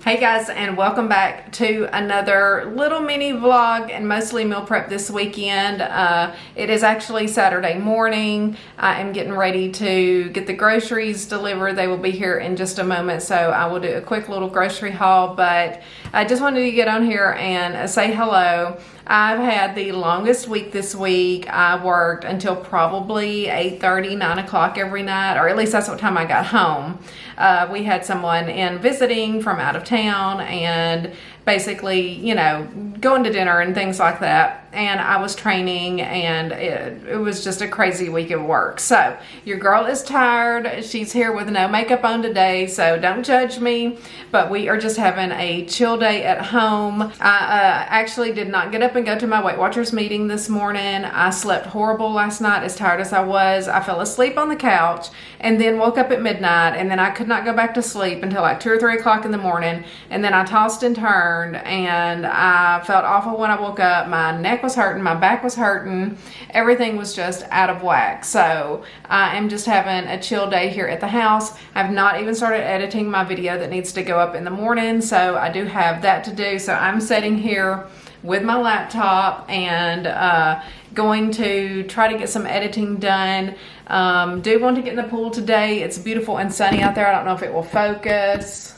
Hey guys, and welcome back to another little mini vlog and mostly meal prep this weekend. It is actually Saturday morning. I am getting ready to get the groceries delivered. They will be here in just a moment, so I will do a quick little grocery haul, but I just wanted to get on here and say hello. I've had the longest week this week. I worked until probably 8:30, 9 o'clock every night, or at least that's what time I got home. We had someone in visiting from out of town and basically, you know, going to dinner and things like that. And I was training, and it was just a crazy week of work. So your girl is tired. She's here with no makeup on today, so don't judge me. But we are just having a chill day at home. I actually did not get up and go to my Weight Watchers meeting this morning. I slept horrible last night, as tired as I was. I fell asleep on the couch and then woke up at midnight, and then I could not go back to sleep until like 2 or 3 o'clock in the morning. And then I tossed and turned, and I felt awful when I woke up. My neck was hurting, my back was hurting, everything was just out of whack. So I am just having a chill day here at the house. I've not even started editing my video that needs to go up in the morning, so I do have that to do. So I'm sitting here with my laptop and going to try to get some editing done. Do want to get in the pool today. It's beautiful and sunny out there. I don't know if it will focus.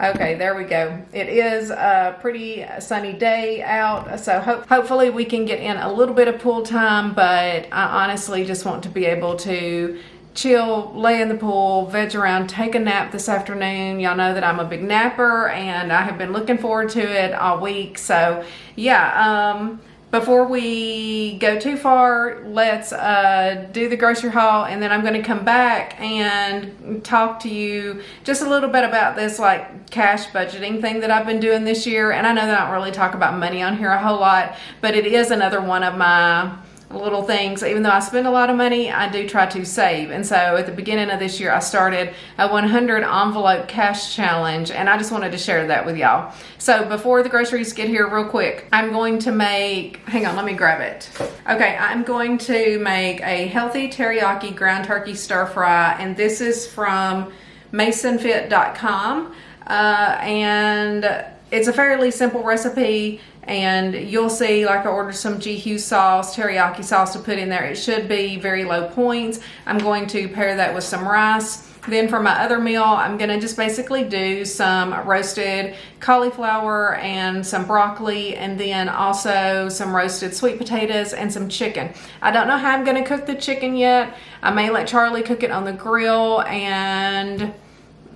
Okay, there we go. It is a pretty sunny day out, so hopefully we can get in a little bit of pool time, but I honestly just want to be able to chill, lay in the pool, veg around, take a nap this afternoon. Y'all know that I'm a big napper, and I have been looking forward to it all week. So yeah, before we go too far, let's do the grocery haul, and then I'm going to come back and talk to you just a little bit about this like cash budgeting thing that I've been doing this year. And I know that I don't really talk about money on here a whole lot, but it is another one of my little things. Even though I spend a lot of money, I do try to save. And so at the beginning of this year, I started a 100 envelope cash challenge, and I just wanted to share that with y'all. So before the groceries get here real quick, I'm going to make, hang on, let me grab it. Okay, I'm going to make a healthy teriyaki ground turkey stir fry, and this is from masonfit.com, and it's a fairly simple recipe. And you'll see, like, I ordered some GQ sauce, teriyaki sauce to put in there. It should be very low points. I'm going to pair that with some rice. Then for my other meal, I'm going to just basically do some roasted cauliflower and some broccoli, and then also some roasted sweet potatoes and some chicken. I don't know how I'm going to cook the chicken yet. I may let Charlie cook it on the grill, and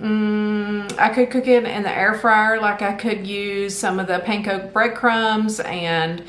I could cook it in the air fryer. Like, I could use some of the panko breadcrumbs and,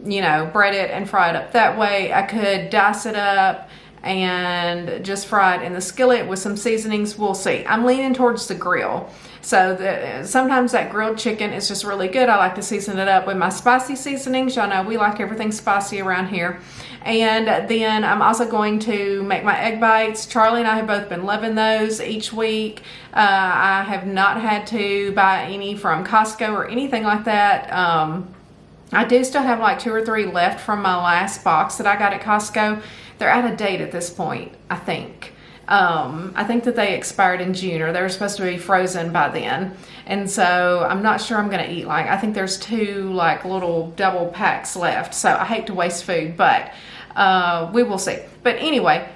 you know, bread it and fry it up that way. I could dice it up and just fry it in the skillet with some seasonings. We'll see. I'm leaning towards the grill. So sometimes that grilled chicken is just really good. I like to season it up with my spicy seasonings. Y'all know we like everything spicy around here. And then I'm also going to make my egg bites. Charlie and I have both been loving those each week. I have not had to buy any from Costco or anything like that. I do still have like 2 or 3 left from my last box that I got at Costco. They're out of date at this point, I think. I think that they expired in June, or they were supposed to be frozen by then. And so I'm not sure I'm going to eat, like, I think there's 2 like little double packs left. So I hate to waste food, but we will see. But anyway,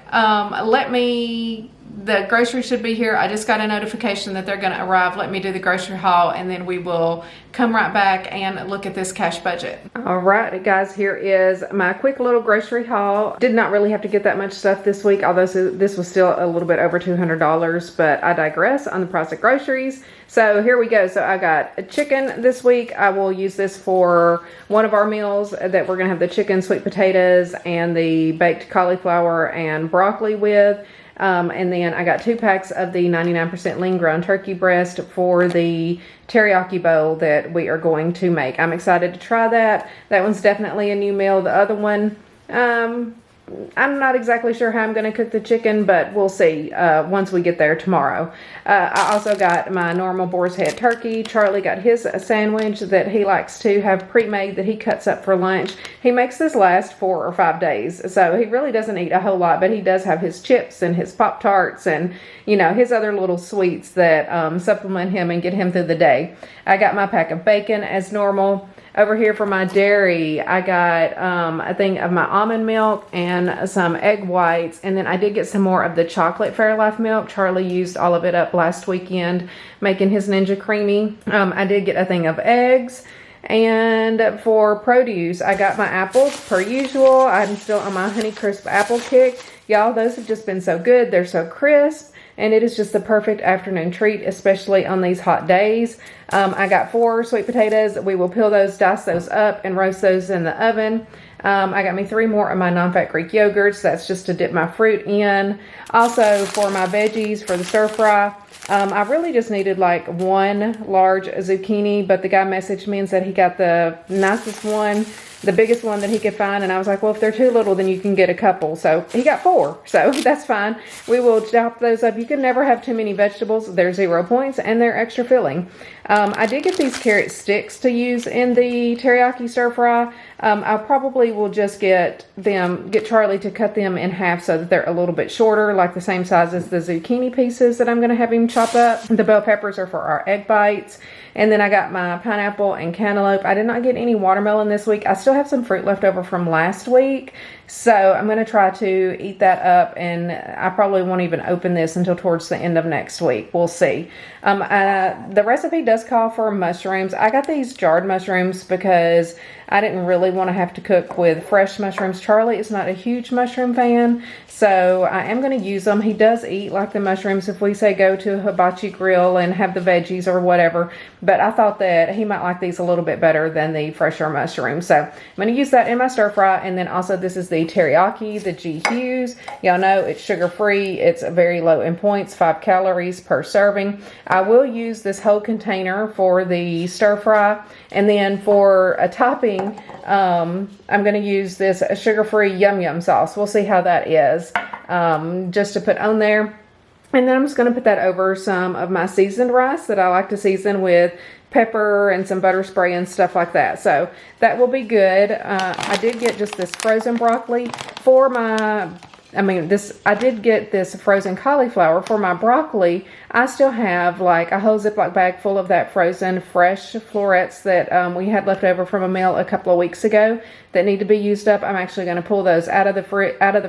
the groceries should be here. I just got a notification that they're going to arrive. Let me do the grocery haul, and then we will come right back and look at this cash budget. All right, guys, here is my quick little grocery haul. Did not really have to get that much stuff this week, although this was still a little bit over $200, but I digress on the price of groceries. So here we go. So I got a chicken this week. I will use this for one of our meals that we're going to have the chicken, sweet potatoes, and the baked cauliflower and broccoli with. And then I got 2 packs of the 99% lean ground turkey breast for the teriyaki bowl that we are going to make. I'm excited to try that. That one's definitely a new meal. The other one, I'm not exactly sure how I'm going to cook the chicken, but we'll see once we get there tomorrow. I also got my normal boar's head turkey. Charlie got his sandwich that he likes to have pre-made that he cuts up for lunch. He makes this last 4 or 5 days, so he really doesn't eat a whole lot, but he does have his chips and his Pop-Tarts and, you know, his other little sweets that supplement him and get him through the day. I got my pack of bacon as normal. Over here for my dairy, I got a thing of my almond milk and some egg whites. And then I did get some more of the chocolate Fairlife milk. Charlie used all of it up last weekend, making his Ninja Creamy. I did get a thing of eggs. And for produce, I got my apples per usual. I'm still on my Honeycrisp apple kick. Y'all, those have just been so good. They're so crisp. And it is just the perfect afternoon treat, especially on these hot days. I got 4 sweet potatoes. We will peel those, dice those up, and roast those in the oven. I got me 3 more of my non-fat Greek yogurts. That's just to dip my fruit in. Also, for my veggies, for the stir fry, I really just needed like 1 large zucchini, but the guy messaged me and said he got the nicest one, the biggest one that he could find, and I was like, well, if they're too little, then you can get a couple. So he got 4, so that's fine. We will chop those up. You can never have too many vegetables. They're 0 points, and they're extra filling. I did get these carrot sticks to use in the teriyaki stir fry. I probably will just get Charlie to cut them in half so that they're a little bit shorter, like the same size as the zucchini pieces that I'm going to have him chop up. The bell peppers are for our egg bites. And then I got my pineapple and cantaloupe. I did not get any watermelon this week. I still have some fruit left over from last week. So I'm going to try to eat that up, and I probably won't even open this until towards the end of next week. We'll see. The recipe does call for mushrooms. I got these jarred mushrooms because I didn't really want to have to cook with fresh mushrooms. Charlie is not a huge mushroom fan, so I am going to use them. He does eat like the mushrooms if we say go to a hibachi grill and have the veggies or whatever, but I thought that he might like these a little bit better than the fresher mushrooms. So I'm going to use that in my stir fry, and then also this is the teriyaki, the G Hughes. Y'all know it's sugar-free. It's very low in points, 5 calories per serving. I will use this whole container for the stir fry, and then for a topping, I'm going to use this sugar-free yum yum sauce. We'll see how that is, just to put on there. And then I'm just going to put that over some of my seasoned rice that I like to season with pepper and some butter spray and stuff like that. So that will be good. I did get just this frozen broccoli for my... I did get this frozen cauliflower for my broccoli. I still have like a whole Ziploc bag full of that frozen fresh florets that we had left over from a meal a couple of weeks ago that need to be used up. I'm actually going to pull those out of the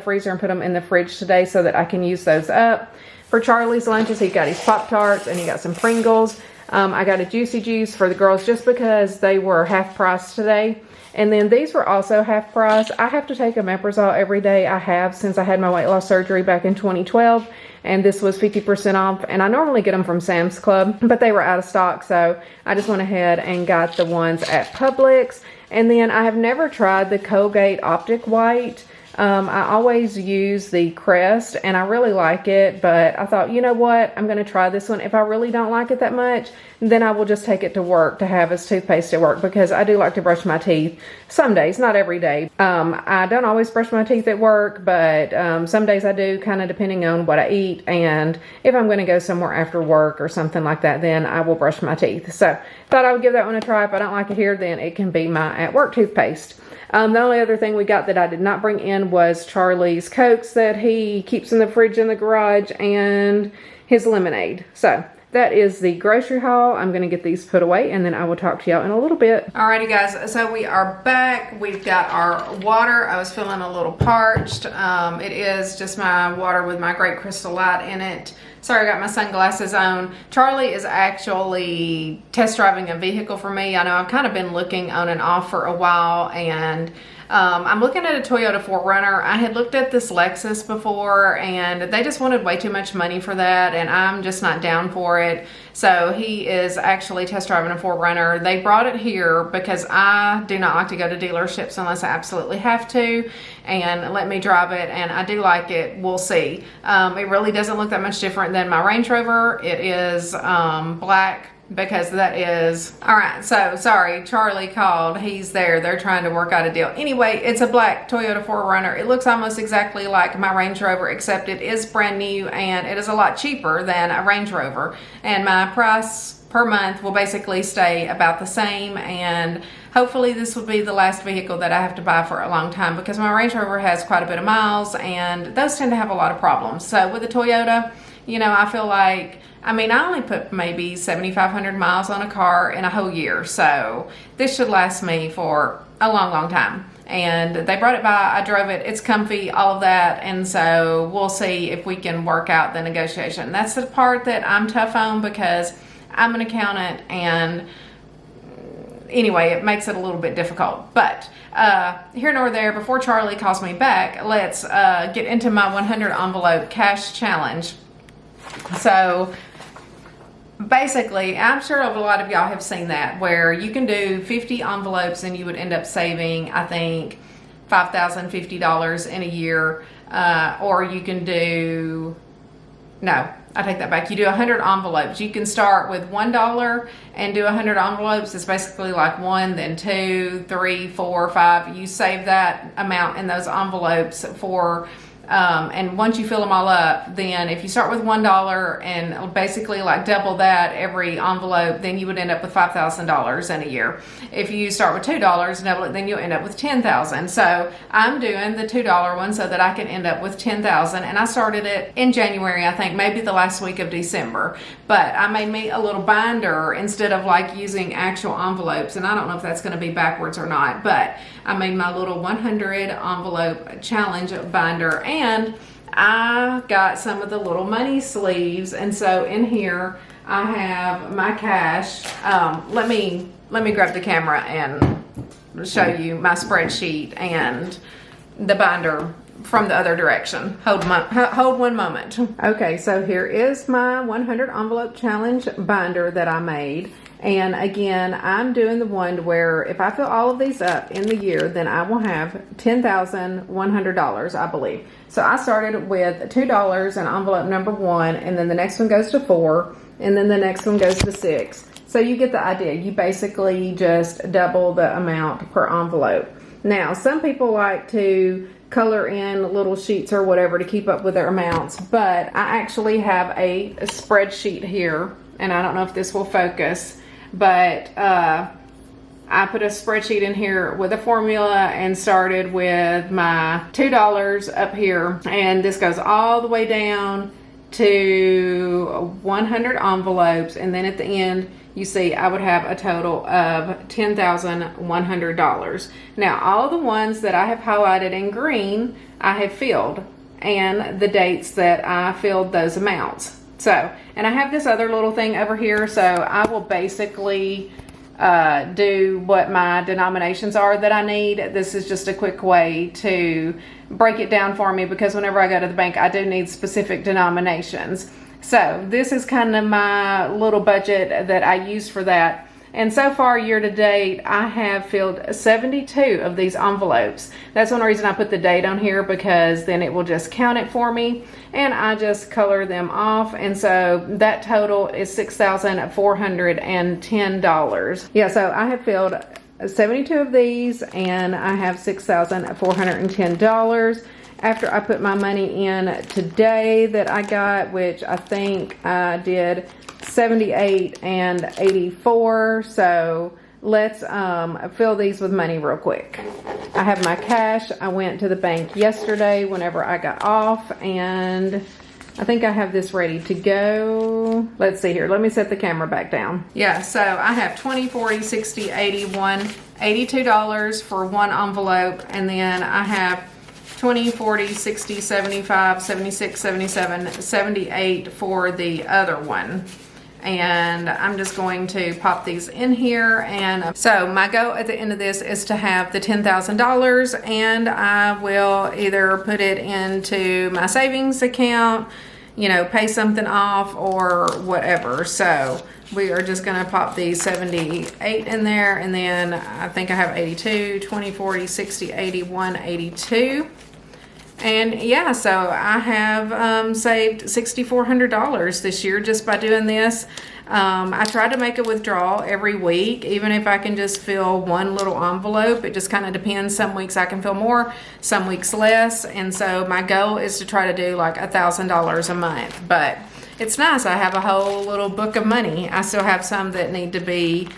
freezer and put them in the fridge today so that I can use those up. For Charlie's lunches, he got his Pop-Tarts and he got some Pringles. I got a Juicy Juice for the girls just because they were half price today. And then these were also half price. I have to take omeprazole every day. I have since I had my weight loss surgery back in 2012. And this was 50% off. And I normally get them from Sam's Club, but they were out of stock. So I just went ahead and got the ones at Publix. And then I have never tried the Colgate Optic White. I always use the Crest, and I really like it, but I thought, you know what, I'm going to try this one. If I really don't like it that much, then I will just take it to work to have as toothpaste at work, because I do like to brush my teeth some days, not every day. I don't always brush my teeth at work, but some days I do, kind of depending on what I eat, and if I'm going to go somewhere after work or something like that, then I will brush my teeth. So thought I would give that one a try. If I don't like it here, then it can be my at work toothpaste. The only other thing we got that I did not bring in was Charlie's Cokes that he keeps in the fridge in the garage, and his lemonade. So that is the grocery haul. I'm going to get these put away, and then I will talk to y'all in a little bit. Alrighty guys, so we are back. We've got our water. I was feeling a little parched. It is just my water with my Great Crystal Light in it. Sorry, I got my sunglasses on. Charlie is actually test driving a vehicle for me. I know I've kind of been looking on and off for a while, and I'm looking at a Toyota 4Runner. I had looked at this Lexus before, and they just wanted way too much money for that, and I'm just not down for it. So he is actually test driving a 4Runner. They brought it here because I do not like to go to dealerships unless I absolutely have to, and let me drive it, and I do like it. We'll see. It really doesn't look that much different than my Range Rover. It is black because that is all right. So sorry, Charlie called. He's there. They're trying to work out a deal. Anyway, it's a black Toyota 4Runner. It looks almost exactly like my Range Rover, except it is brand new and it is a lot cheaper than a Range Rover. And my price per month will basically stay about the same, and hopefully this will be the last vehicle that I have to buy for a long time, because my Range Rover has quite a bit of miles and those tend to have a lot of problems. So with a Toyota, you know, I feel like, I mean, I only put maybe 7,500 miles on a car in a whole year, so this should last me for a long time. And they brought it by, I drove it, it's comfy, all of that, and so we'll see if we can work out the negotiation. That's the part that I'm tough on, because I'm an accountant, and anyway, it makes it a little bit difficult. But here nor there, before Charlie calls me back, let's get into my 100 envelope cash challenge. So basically, I'm sure a lot of y'all have seen that, where you can do 50 envelopes and you would end up saving, I think, $5,050 in a year, or you can do, no, I take that back. You do 100 envelopes. You can start with $1 and do 100 envelopes. It's basically like 1, then 2, 3, 4, 5. You save that amount in those envelopes for, and once you fill them all up, then if you start with $1 and basically like double that every envelope, then you would end up with $5,000 in a year. If you start with $2 and double it, then you'll end up with $10,000. So I'm doing the $2 one so that I can end up with $10,000. And I started it in January, I think, maybe the last week of December. But I made me a little binder instead of like using actual envelopes. And I don't know if that's going to be backwards or not, but I made my little 100 envelope challenge binder. And I got some of the little money sleeves, and so in here I have my cash. Let me grab the camera and show you my spreadsheet and the binder from the other direction. Hold one moment. Okay, so here is my 100 envelope challenge binder that I made. And again, I'm doing the one where if I fill all of these up in the year, then I will have $10,100, I believe. So I started with $2 in envelope number 1, and then the next one goes to 4, and then the next one goes to 6. So you get the idea. You basically just double the amount per envelope. Now, some people like to color in little sheets or whatever to keep up with their amounts, but I actually have a spreadsheet here, and I don't know if this will focus, but I put a spreadsheet in here with a formula and started with my $2 up here, and this goes all the way down to 100 envelopes, and then at the end you see I would have a total of $10,100. Now all the ones that I have highlighted in green I have filled, and the dates that I filled those amounts. So, and I have this other little thing over here, so I will basically do what my denominations are that I need. This is just a quick way to break it down for me, because whenever I go to the bank I do need specific denominations. So this is kind of my little budget that I use for that. And so far, year to date, I have filled 72 of these envelopes. That's one reason I put the date on here, because then it will just count it for me, and I just color them off. And so that total is $6,410. Yeah, so I have filled 72 of these, and I have $6,410. After I put my money in today that I got, which I think I did 78 and 84. So let's fill these with money real quick. I have my cash. I went to the bank yesterday whenever I got off, and I think I have this ready to go. Let's see here. Let me set the camera back down. Yeah, so I have 20, 40, 60, 81, $82 for one envelope, and then I have 20, 40, 60, 75, 76, 77, 78 for the other one. And I'm just going to pop these in here. And so my goal at the end of this is to have the $10,000, and I will either put it into my savings account, you know, pay something off or whatever. So we are just going to pop these 78 in there, and then I think I have 82, 20, 40, 60, 81, 82. And yeah, so I have saved $6,400 this year just by doing this. I try to make a withdrawal every week, even if I can just fill one little envelope. It just kind of depends. Some weeks I can fill more, some weeks less. And so my goal is to try to do like $1,000 a month. But it's nice. I have a whole little book of money. I still have some that need to be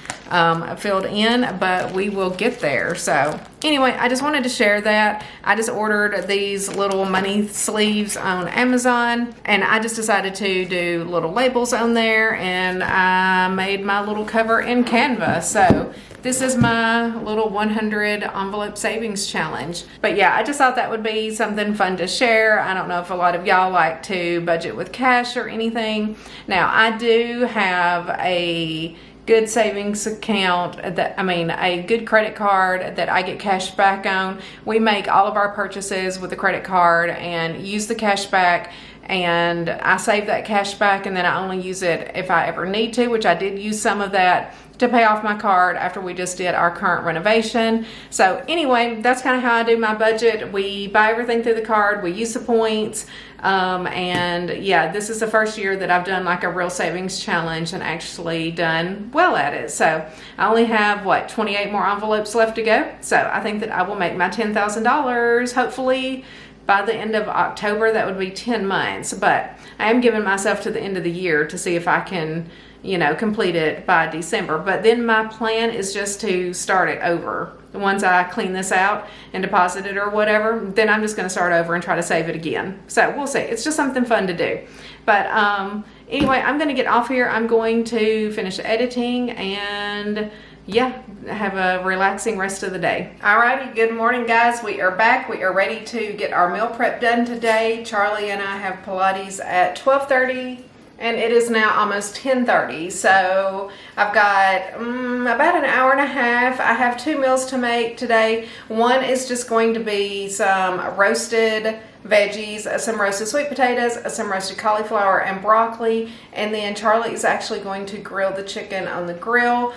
filled in, but we will get there. So anyway, I just wanted to share that. I just ordered these little money sleeves on Amazon, and I just decided to do little labels on there, and I made my little cover in Canva. So this is my little 100 envelope savings challenge. But yeah, I just thought that would be something fun to share. I don't know if a lot of y'all like to budget with cash or anything. Now, I do have a good savings account a good credit card that I get cash back on. We make all of our purchases with the credit card and use the cash back, and I save that cash back, and then I only use it if I ever need to, which I did use some of that to pay off my card after we just did our current renovation. So anyway, that's kind of how I do my budget. We buy everything through the card, we use the points, and yeah, this is the first year that I've done like a real savings challenge and actually done well at it. So I only have 28 more envelopes left to go. So I think that I will make my $10,000 hopefully by the end of October. That would be 10 months, but I am giving myself to the end of the year to see if I can, complete it by December. But then my plan is just to start it over. Once I clean this out and deposit it or whatever, then I'm just going to start over and try to save it again. So we'll see. It's just something fun to do. But anyway, I'm going to get off here. I'm going to finish editing and yeah, have a relaxing rest of the day. Alrighty, good morning guys. We are back. We are ready to get our meal prep done today. Charlie and I have Pilates at 12:30. And it is now almost 10:30, so I've got about an hour and a half. I have 2 meals to make today. One is just going to be some roasted veggies, some roasted sweet potatoes, some roasted cauliflower and broccoli, and then Charlie is actually going to grill the chicken on the grill.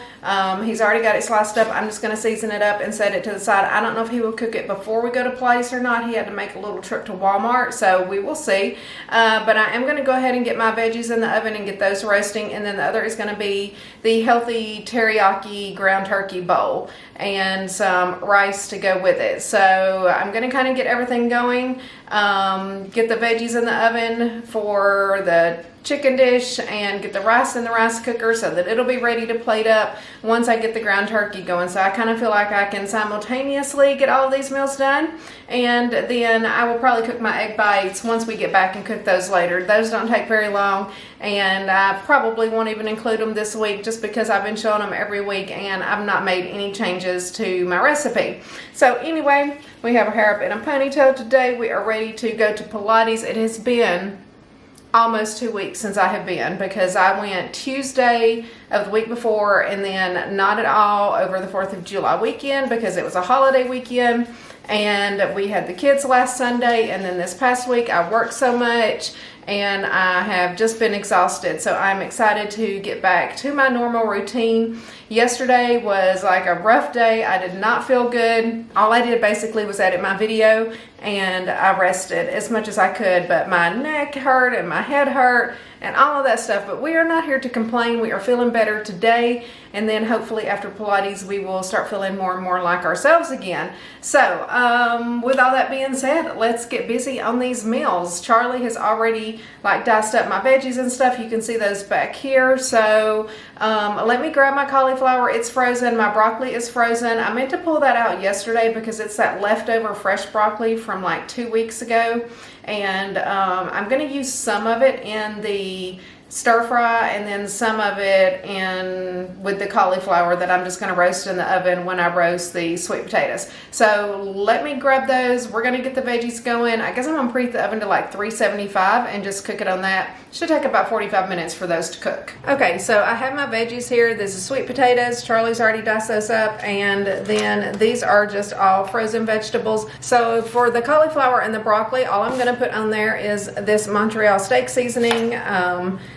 He's already got it sliced up. I'm just going to season it up and set it to the side. I don't know if he will cook it before we go to place or not. He had to make a little trip to Walmart, so we will see. But I am going to go ahead and get my veggies in the oven and get those roasting, and then the other is going to be the healthy teriyaki ground turkey bowl and some rice to go with it. So I'm going to kind of get everything going, get the veggies in the oven for the chicken dish and get the rice in the rice cooker so that it'll be ready to plate up once I get the ground turkey going. So I kind of feel like I can simultaneously get all of these meals done, and then I will probably cook my egg bites once we get back and cook those later. Those don't take very long, and I probably won't even include them this week just because I've been showing them every week and I've not made any changes to my recipe. So anyway, we have our hair up in a ponytail today. We are ready to go to Pilates. It has been almost 2 weeks since I have been, because I went Tuesday of the week before and then not at all over the 4th of July weekend because it was a holiday weekend, and we had the kids last Sunday, and then this past week I worked so much and I have just been exhausted. So I'm excited to get back to my normal routine. Yesterday was like a rough day. I did not feel good. All I did basically was edit my video and I rested as much as I could, but my neck hurt and my head hurt and all of that stuff. But we are not here to complain. We are feeling better today, and then hopefully after Pilates we will start feeling more and more like ourselves again. So with all that being said, let's get busy on these meals. Charlie has already diced up my veggies and stuff. You can see those back here. So let me grab my cauliflower. It's frozen. My broccoli is frozen. I meant to pull that out yesterday because it's that leftover fresh broccoli from like 2 weeks ago, and I'm going to use some of it in the stir fry and then some of it in with the cauliflower that I'm just going to roast in the oven when I roast the sweet potatoes. So let me grab those. We're going to get the veggies going. I guess I'm going to preheat the oven to like 375 and just cook it on that. Should take about 45 minutes for those to cook. Okay, so I have my veggies here. This is sweet potatoes. Charlie's already diced those up, and then these are just all frozen vegetables. So for the cauliflower and the broccoli, all I'm going to put on there is this Montreal steak seasoning.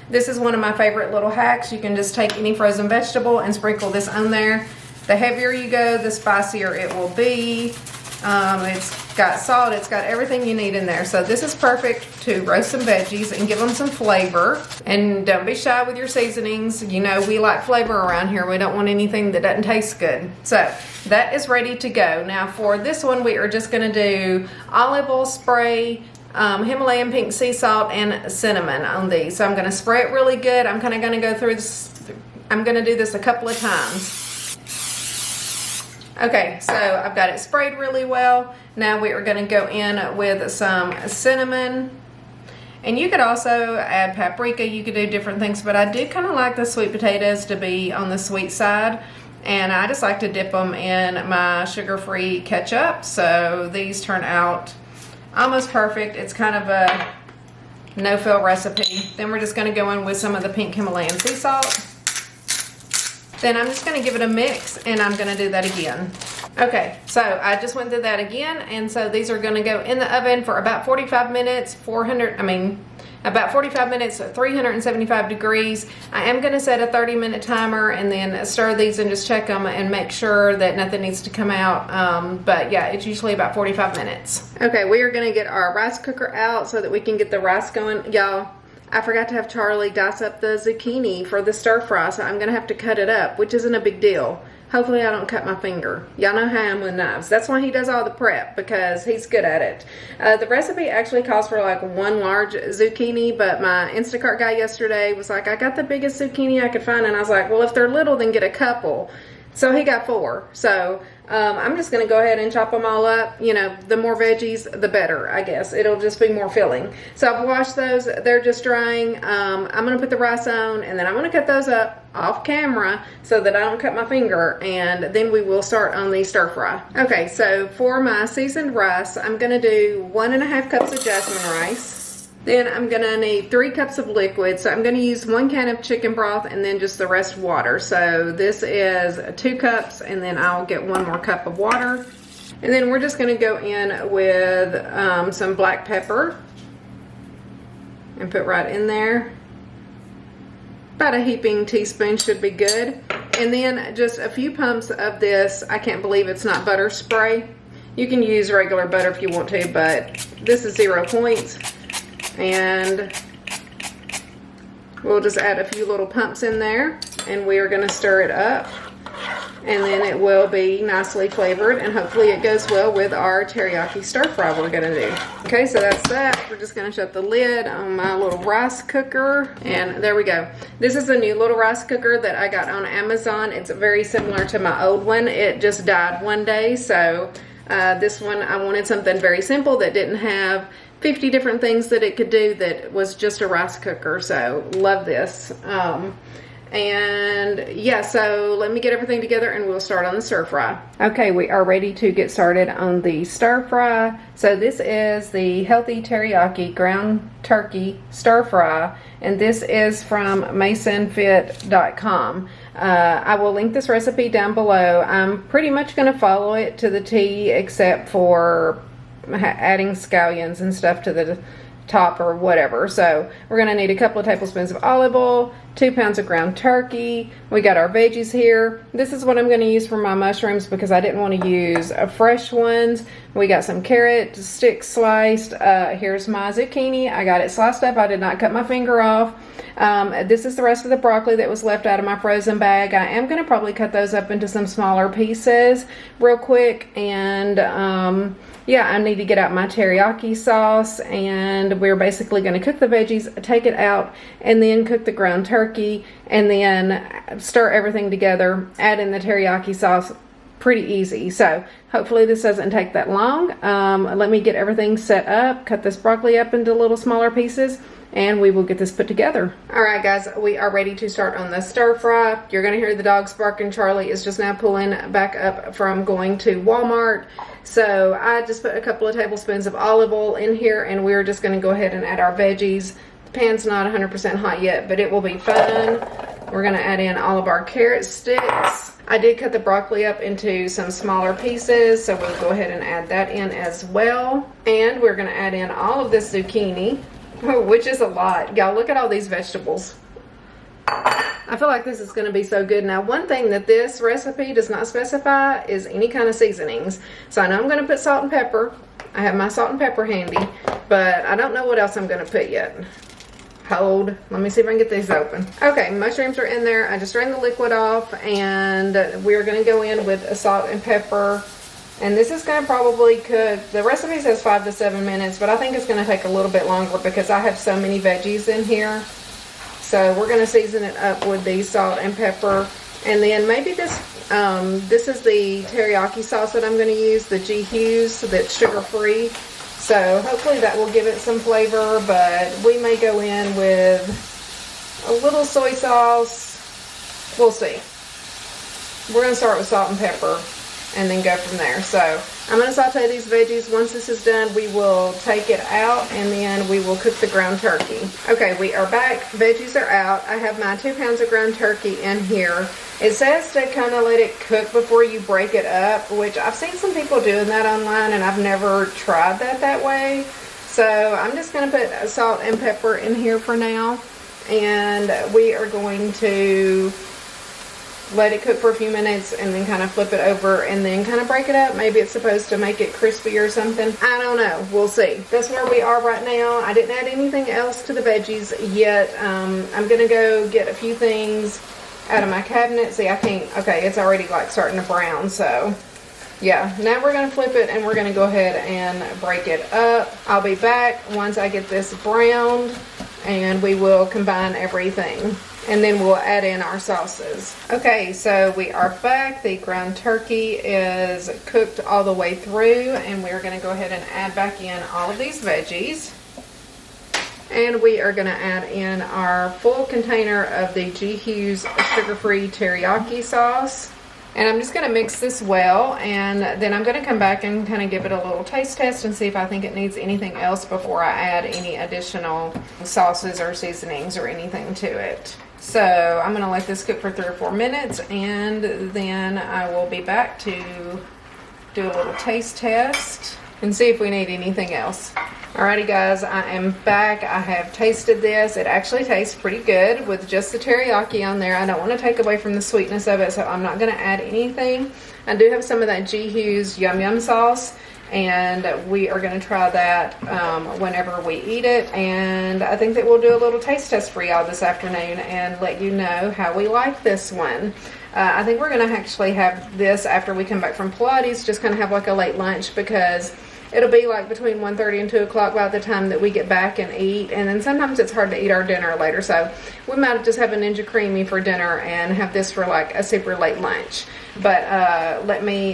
This is one of my favorite little hacks. You can just take any frozen vegetable and sprinkle this on there. The heavier you go, the spicier it will be. It's got salt, it's got everything you need in there. So this is perfect to roast some veggies and give them some flavor. And don't be shy with your seasonings. You know, we like flavor around here. We don't want anything that doesn't taste good. So that is ready to go. Now for this one, we are just gonna do olive oil spray, Himalayan pink sea salt, and cinnamon on these. So I'm gonna spray it really good. I'm kind of gonna go through this, I'm gonna do this a couple of times. Okay, so I've got it sprayed really well. Now we are going to go in with some cinnamon. And you could also add paprika. You could do different things, but I do kind of like the sweet potatoes to be on the sweet side. And I just like to dip them in my sugar-free ketchup. So these turn out almost perfect. It's kind of a no-fail recipe. Then we're just going to go in with some of the pink Himalayan sea salt. Then I'm just going to give it a mix, and I'm going to do that again. Okay, so I just went through that again, and so these are going to go in the oven for about 45 minutes, about 45 minutes at 375 degrees. I am going to set a 30-minute timer and then stir these and just check them and make sure that nothing needs to come out. But yeah, it's usually about 45 minutes. Okay, we are going to get our rice cooker out so that we can get the rice going. Y'all, I forgot to have Charlie dice up the zucchini for the stir fry, so I'm going to have to cut it up, which isn't a big deal. Hopefully I don't cut my finger. Y'all know how I am with knives. That's why he does all the prep, because he's good at it. The recipe actually calls for like one large zucchini, but my Instacart guy yesterday was like, I got the biggest zucchini I could find, and I was like, well, if they're little, then get a couple. So he got 4. So I'm just going to go ahead and chop them all up. You know, the more veggies, the better, I guess. It'll just be more filling. So I've washed those. They're just drying. I'm going to put the rice on, and then I'm going to cut those up off camera so that I don't cut my finger, and then we will start on the stir fry. Okay, so for my seasoned rice, I'm going to do 1.5 cups of jasmine rice. Then I'm going to need 3 cups of liquid. So I'm going to use 1 can of chicken broth and then just the rest water. So this is 2 cups, and then I'll get 1 more cup of water. And then we're just going to go in with some black pepper and put right in there. About a heaping teaspoon should be good. And then just a few pumps of this, I can't believe it's not butter spray. You can use regular butter if you want to, but this is 0 points. And we'll just add a few little pumps in there, and we are going to stir it up, and then it will be nicely flavored, and hopefully it goes well with our teriyaki stir fry we're going to do. Okay, so that's that. We're just going to shut the lid on my little rice cooker, and there we go. This is a new little rice cooker that I got on Amazon. It's very similar to my old one. It just died one day, so this one I wanted something very simple that didn't have 50 different things that it could do, that was just a rice cooker. So love this. And yeah, so let me get everything together and we'll start on the stir fry. Okay, we are ready to get started on the stir fry. So this is the healthy teriyaki ground turkey stir fry, and this is from masonfit.com. I will link this recipe down below. I'm pretty much going to follow it to the T, except for adding scallions and stuff to the top or whatever. So we're going to need a couple of tablespoons of olive oil, 2 pounds of ground turkey. We got our veggies here. This is what I'm going to use for my mushrooms because I didn't want to use fresh ones. We got some carrot sticks sliced. Here's my zucchini. I got it sliced up. I did not cut my finger off. This is the rest of the broccoli that was left out of my frozen bag. I am going to probably cut those up into some smaller pieces real quick, and yeah, I need to get out my teriyaki sauce, and we're basically going to cook the veggies, take it out, and then cook the ground turkey, and then stir everything together, add in the teriyaki sauce. Pretty easy. So hopefully this doesn't take that long. Let me get everything set up, cut this broccoli up into little smaller pieces, and we will get this put together. Alright guys, we are ready to start on the stir fry. You're going to hear the dogs barking. Charlie is just now pulling back up from going to Walmart. So I just put a couple of tablespoons of olive oil in here, and we're just going to go ahead and add our veggies. The pan's not 100% hot yet, but it will be fun. We're going to add in all of our carrot sticks. I did cut the broccoli up into some smaller pieces, so we'll go ahead and add that in as well. And we're going to add in all of this zucchini, which is a lot. Y'all, look at all these vegetables. I feel like this is going to be so good. Now, one thing that this recipe does not specify is any kind of seasonings. So I know I'm going to put salt and pepper. I have my salt and pepper handy, but I don't know what else I'm going to put yet. Hold. Let me see if I can get these open. Okay, mushrooms are in there. I just drained the liquid off, and we're going to go in with a salt and pepper. And this is going to probably cook, the recipe says 5 to 7 minutes, but I think it's going to take a little bit longer because I have so many veggies in here. So we're going to season it up with the salt and pepper. And then maybe this is the teriyaki sauce that I'm going to use, the G Hughes, that's sugar-free. So hopefully that will give it some flavor, but we may go in with a little soy sauce. We'll see. We're going to start with salt and pepper and then go from there. So I'm going to saute these veggies. Once this is done, we will take it out and then we will cook the ground turkey. Okay, we are back. Veggies are out. I have my 2 pounds of ground turkey in here. It says to kind of let it cook before you break it up, which I've seen some people doing that online and I've never tried that way. So I'm just going to put salt and pepper in here for now, and we are going to let it cook for a few minutes and then kind of flip it over and then kind of break it up. Maybe it's supposed to make it crispy or something. I don't know. We'll see. That's where we are right now. I didn't add anything else to the veggies yet. I'm going to go get a few things out of my cabinet. See, I can't. Okay, it's already like starting to brown. So yeah, now we're going to flip it and we're going to go ahead and break it up. I'll be back once I get this browned and we will combine everything. And then we'll add in our sauces. Okay, so we are back. The ground turkey is cooked all the way through, and we're going to go ahead and add back in all of these veggies. And we are going to add in our full container of the G Hughes sugar-free teriyaki sauce. And I'm just going to mix this well, and then I'm going to come back and kind of give it a little taste test and see if I think it needs anything else before I add any additional sauces or seasonings or anything to it. So I'm going to let this cook for 3 or 4 minutes, and then I will be back to do a little taste test and see if we need anything else. Alrighty guys, I am back. I have tasted this. It actually tastes pretty good with just the teriyaki on there. I don't want to take away from the sweetness of it, so I'm not going to add anything. I do have some of that G Hughes Yum Yum sauce, and we are going to try that whenever we eat it. And I think that we'll do a little taste test for y'all this afternoon and let you know how we like this one. I think we're going to actually have this after we come back from Pilates, just kind of have like a late lunch, because it'll be like between 1:30 and 2 o'clock by the time that we get back and eat. And then sometimes it's hard to eat our dinner later. So we might just have a Ninja Creamy for dinner and have this for like a super late lunch. But let me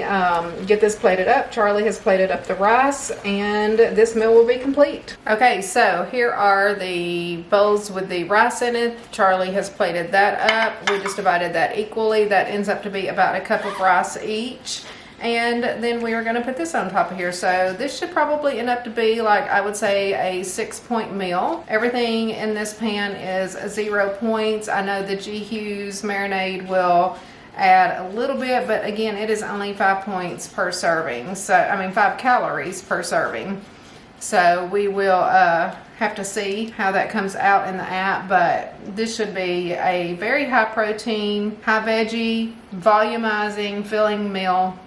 get this plated up. Charlie has plated up the rice, and this meal will be complete. Okay, so here are the bowls with the rice in it. Charlie has plated that up. We just divided that equally. That ends up to be about a cup of rice each. And then we are going to put this on top of here. So this should probably end up to be like, I would say, a 6-point meal. Everything in this pan is 0 points. I know the G Hughes marinade will add a little bit, but again, it is only 5 points per serving. So, I mean, 5 calories per serving. So we will have to see how that comes out in the app, but this should be a very high protein, high veggie, volumizing, filling meal.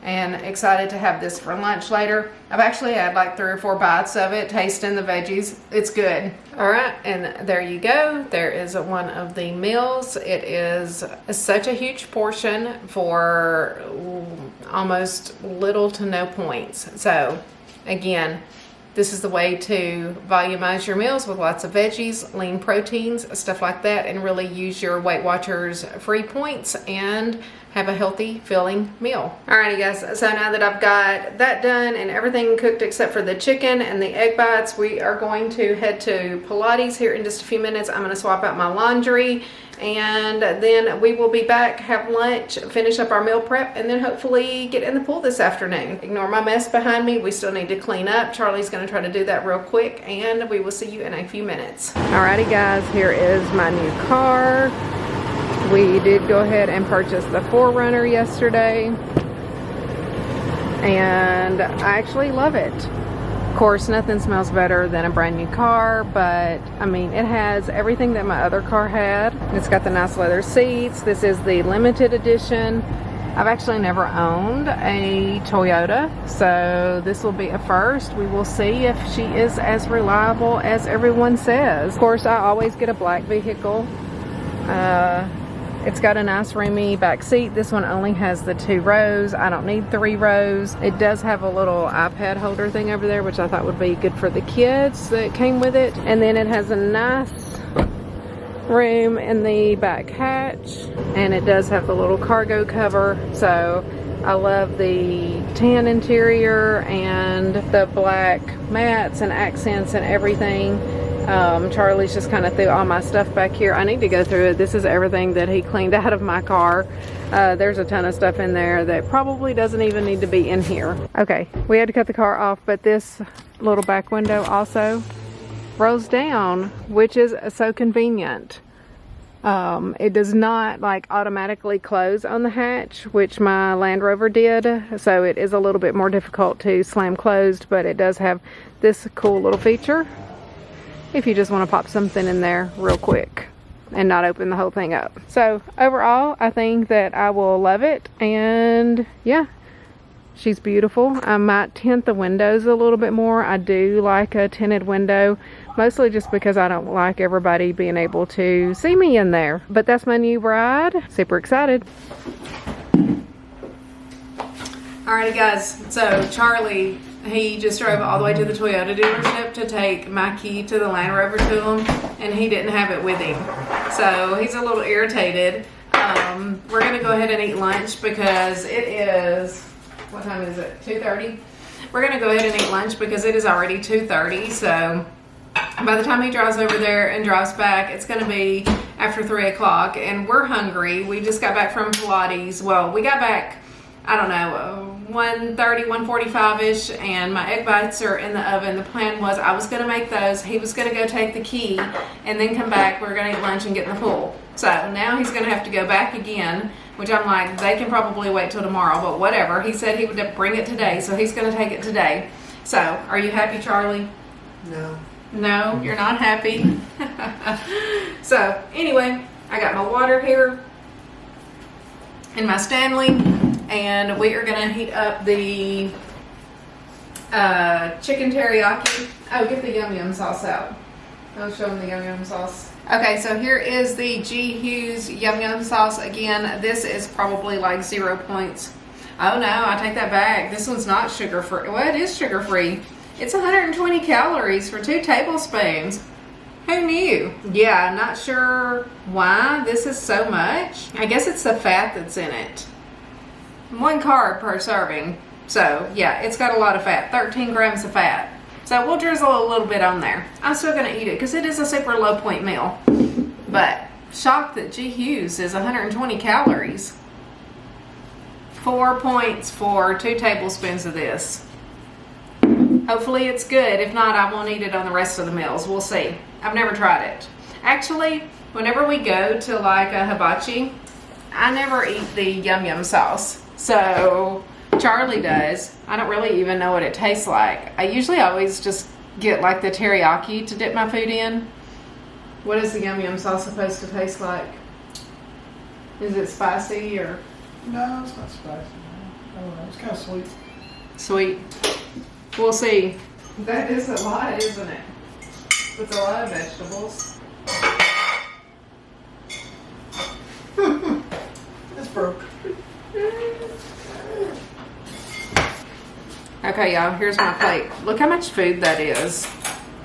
And excited to have this for lunch later. I've actually had like 3 or 4 bites of it, tasting the veggies. It's good. All right, and there you go. There is one of the meals. It is such a huge portion for almost little to no points. So again, this is the way to volumize your meals with lots of veggies, lean proteins, stuff like that, and really use your Weight Watchers free points and have a healthy, filling meal. Alrighty guys, so now that I've got that done and everything cooked except for the chicken and the egg bites, we are going to head to Pilates here in just a few minutes. I'm going to swap out my laundry, and then we will be back, have lunch, finish up our meal prep, and then hopefully get in the pool this afternoon. Ignore my mess behind me. We still need to clean up. Charlie's going to try to do that real quick, and we will see you in a few minutes. Alrighty guys, here is my new car. We did go ahead and purchase the 4Runner yesterday, and I actually love it. course, nothing smells better than a brand new car, but I mean, it has everything that my other car had. It's got the nice leather seats. This is the limited edition. I've actually never owned a Toyota, so this will be a first. We will see if she is as reliable as everyone says. Of course, I always get a black vehicle. It's got a nice roomy back seat. This one only has the 2 rows. I don't need 3 rows. It does have a little iPad holder thing over there, which I thought would be good for the kids that came with it. And then it has a nice room in the back hatch, and it does have the little cargo cover. So I love the tan interior and the black mats and accents and everything. Charlie's just kind of threw all my stuff back here. I need to go through it. This is everything that he cleaned out of my car. There's a ton of stuff in there that probably doesn't even need to be in here. Okay, we had to cut the car off, but this little back window also rolls down, which is so convenient. It does not like automatically close on the hatch, which my Land Rover did, so it is a little bit more difficult to slam closed, but it does have this cool little feature if you just want to pop something in there real quick and not open the whole thing up. So overall, I think that I will love it, and yeah, she's beautiful. I might tint the windows a little bit more. I do like a tinted window, mostly just because I don't like everybody being able to see me in there. But that's my new ride. Super excited. Alrighty guys, so Charlie, he just drove all the way to the Toyota dealership to take my key to the Land Rover to him, and he didn't have it with him. So he's a little irritated. We're gonna go ahead and eat lunch because it is, what time is it? 2:30? We're gonna go ahead and eat lunch because it is already 2:30. So by the time he drives over there and drives back, it's gonna be after 3 o'clock, and we're hungry. We just got back from Pilates. Well, we got back, I don't know, 1:30, 1:45-ish, and my egg bites are in the oven. The plan was I was gonna make those, he was gonna go take the key, and then come back. We're gonna eat lunch and get in the pool. So now he's gonna have to go back again, which I'm like, they can probably wait till tomorrow, but whatever. He said he would bring it today, so he's gonna take it today. So, are you happy, Charlie? No. No, you're not happy. So, anyway, I got my water here in my Stanley, and we are gonna heat up the chicken teriyaki. Oh, get the yum yum sauce out. I'll show them the yum yum sauce. Okay, so here is the G. Hughes yum yum sauce. Again, this is probably like 0 points. Oh no, I take that back. This one's not sugar free. Well, it is sugar free. It's 120 calories for 2 tablespoons. Who knew? Yeah, not sure why this is so much. I guess it's the fat that's in it. 1 carb per serving. So yeah, it's got a lot of fat, 13 grams of fat. So we'll drizzle a little bit on there. I'm still gonna eat it because it is a super low point meal. But shocked that G. Hughes is 120 calories. 4 points for 2 tablespoons of this. Hopefully it's good. If not, I won't eat it on the rest of the meals. We'll see. I've never tried it. Actually, whenever we go to like a hibachi, I never eat the yum yum sauce. So Charlie does. I don't really even know what it tastes like. I usually always just get like the teriyaki to dip my food in. What is the yum yum sauce supposed to taste like? Is it spicy or? No, it's not spicy. I don't know. It's kind of sweet. Sweet. We'll see. That is a lot, isn't it? It's a lot of vegetables. It's broke. Okay, y'all, here's my plate. Look how much food that is.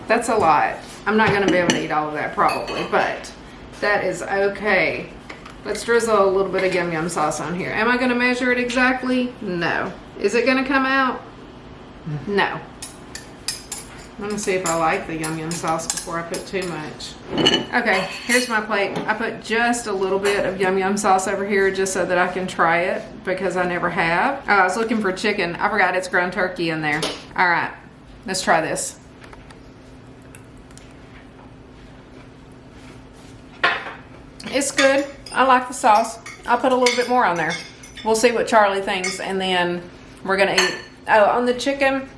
That's a lot. I'm not going to be able to eat all of that probably, but that is okay. Let's drizzle a little bit of yum yum sauce on here. Am I going to measure it exactly? No. Is it going to come out? No. I'm going to see if I like the yum yum sauce before I put too much. Okay, here's my plate. I put just a little bit of yum yum sauce over here just so that I can try it because I never have. Oh, I was looking for chicken. I forgot it's ground turkey in there. All right, let's try this. It's good. I like the sauce. I'll put a little bit more on there. We'll see what Charlie thinks, and then we're going to eat. Oh, on the chicken,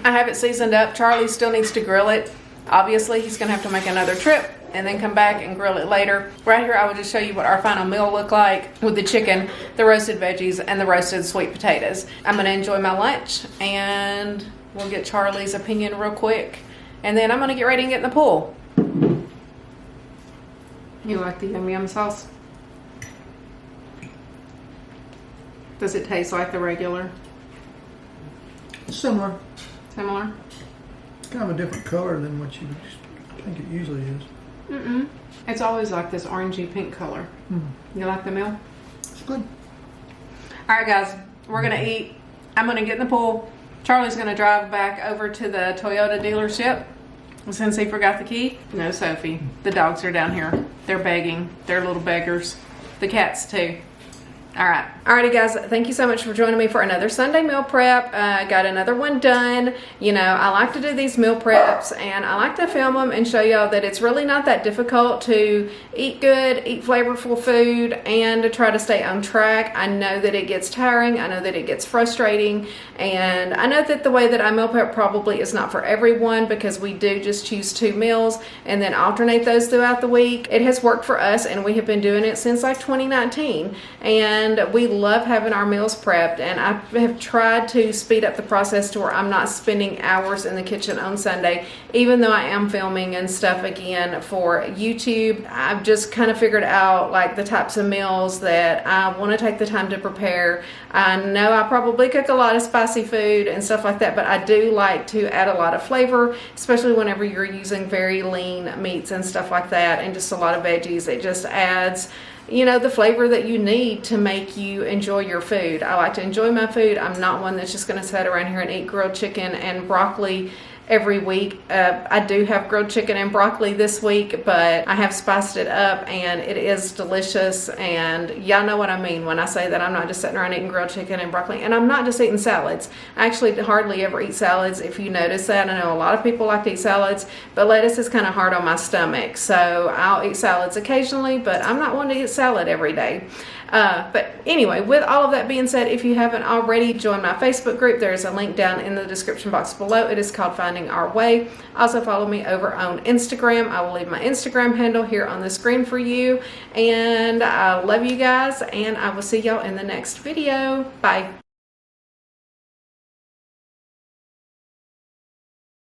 I have it seasoned up. Charlie still needs to grill it. Obviously, he's gonna have to make another trip and then come back and grill it later. Right here, I will just show you what our final meal looked like with the chicken, the roasted veggies, and the roasted sweet potatoes. I'm gonna enjoy my lunch and we'll get Charlie's opinion real quick. And then I'm gonna get ready and get in the pool. You like the yum yum sauce? Does it taste like the regular? Similar. Similar? It's kind of a different color than what you think it usually is. Mm-mm. It's always like this orangey pink color. You like the meal? It's good. All right, guys, we're gonna eat. I'm gonna get in the pool. Charlie's gonna drive back over to the Toyota dealership since he forgot the key. No, Sophie. The dogs are down here. They're begging. They're little beggars. The cats too. All right. Alrighty, guys. Thank you so much for joining me for another Sunday meal prep. Got another one done. You know, I like to do these meal preps and I like to film them and show y'all that it's really not that difficult to eat good, eat flavorful food, and to try to stay on track. I know that it gets tiring. I know that it gets frustrating. And I know that the way that I meal prep probably is not for everyone because we do just choose 2 meals and then alternate those throughout the week. It has worked for us and we have been doing it since like 2019. And we love having our meals prepped, and I have tried to speed up the process to where I'm not spending hours in the kitchen on Sunday, even though I am filming and stuff again for YouTube. I've just kind of figured out like the types of meals that I want to take the time to prepare. I know I probably cook a lot of spicy food and stuff like that, but I do like to add a lot of flavor, especially whenever you're using very lean meats and stuff like that, and just a lot of veggies. It just adds, you know, the flavor that you need to make you enjoy your food. I like to enjoy my food. I'm not one that's just going to sit around here and eat grilled chicken and broccoli every week. I do have grilled chicken and broccoli this week, but I have spiced it up and it is delicious. And y'all know what I mean when I say that I'm not just sitting around eating grilled chicken and broccoli. And I'm not just eating salads. I actually hardly ever eat salads, if you notice that. I know a lot of people like to eat salads, but lettuce is kind of hard on my stomach. So I'll eat salads occasionally, but I'm not one to eat salad every day. But anyway, with all of that being said, if you haven't already joined my Facebook group, there's a link down in the description box below. It is called Finding Our Way. Also follow me over on Instagram. I will leave my Instagram handle here on the screen for you. And I love you guys, and I will see y'all in the next video. Bye.